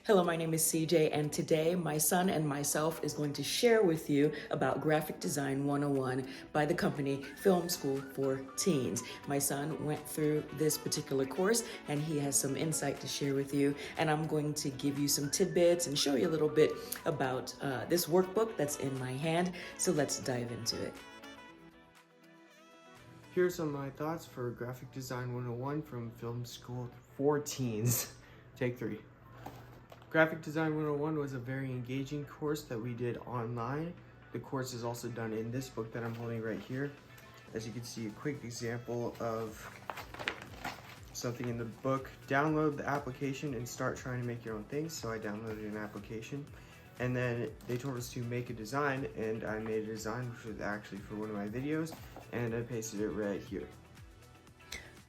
Hello, my name is CJ, and today my son and myself is going to share with you about Graphic Design 101 by the company Film School for Teens. My son went through this particular course and he has some insight to share with you, and I'm going to give you some tidbits and show you a little bit about this workbook that's in my hand. So let's dive into it. Here's some of my thoughts for Graphic Design 101 from Film School for Teens. Take 3. Graphic Design 101 was a very engaging course that we did online. The course is also done in this book that I'm holding right here. As you can see, a quick example of something in the book. Download the application and start trying to make your own things. So I downloaded an application, and then they told us to make a design, and I made a design which was actually for one of my videos, and I pasted it right here.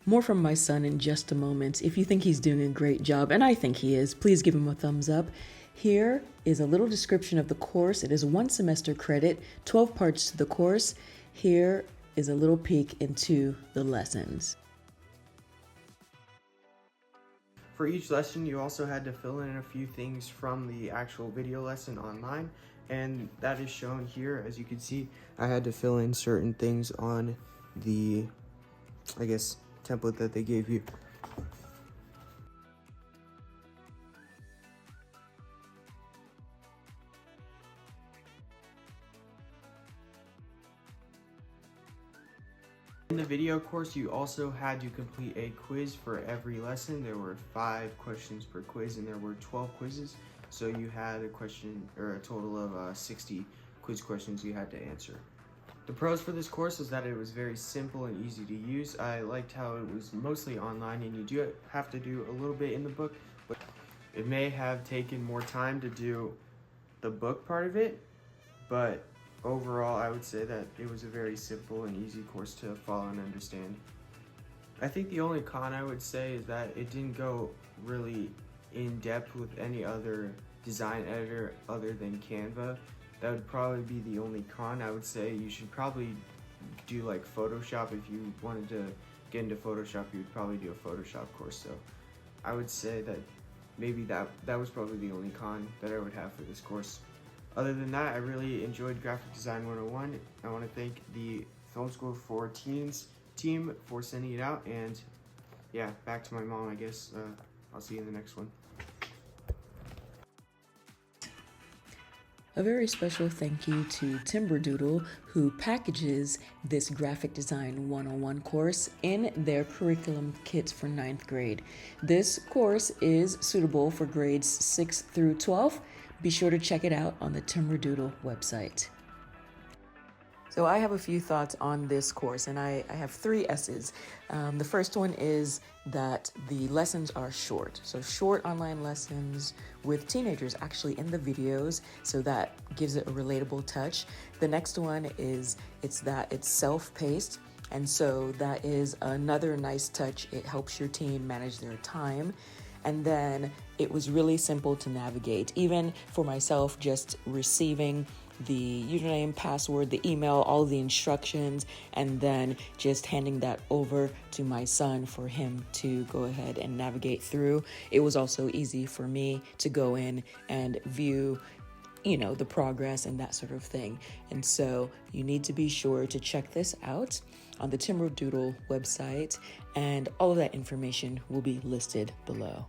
More from my son in just a moment. If you think he's doing a great job, and I think he is, please give him a thumbs up. Here is a little description of the course. It is 1 semester credit, 12 parts to the course. Here is a little peek into the lessons. For each lesson, you also had to fill in a few things from the actual video lesson online, and that is shown here. As you can see, I had to fill in certain things on the, template that they gave you. In the video course, you also had to complete a quiz for every lesson. There were 5 questions per quiz, and there were 12 quizzes. So you had a total of 60 quiz questions you had to answer. The pros for this course is that it was very simple and easy to use. I liked how it was mostly online, and you do have to do a little bit in the book, but it may have taken more time to do the book part of it, but overall I would say that it was a very simple and easy course to follow and understand. I think the only con I would say is that it didn't go really in depth with any other design editor other than Canva. That would probably be the only con. I would say you should probably do like Photoshop. If you wanted to get into Photoshop, you would probably do a Photoshop course. So I would say that maybe that was probably the only con that I would have for this course. Other than that, I really enjoyed Graphic Design 101. I want to thank the Film School for Teens team for sending it out, and yeah, back to my mom, I guess. I'll see you in the next one. A very special thank you to Timberdoodle, who packages this Graphic Design 101 course in their curriculum kit for 9th grade. This course is suitable for grades 6 through 12. Be sure to check it out on the Timberdoodle website. So I have a few thoughts on this course, and I have 3 S's. The first one is that the lessons are short. So short online lessons with teenagers actually in the videos, so that gives it a relatable touch. The next one is it's self-paced, and so that is another nice touch. It helps your teen manage their time. And then it was really simple to navigate. Even for myself, just receiving the username, password, the email, all the instructions, and then just handing that over to my son for him to go ahead and navigate through. It was also easy for me to go in and view, the progress and that sort of thing. And so you need to be sure to check this out on the Timberdoodle website, and all of that information will be listed below.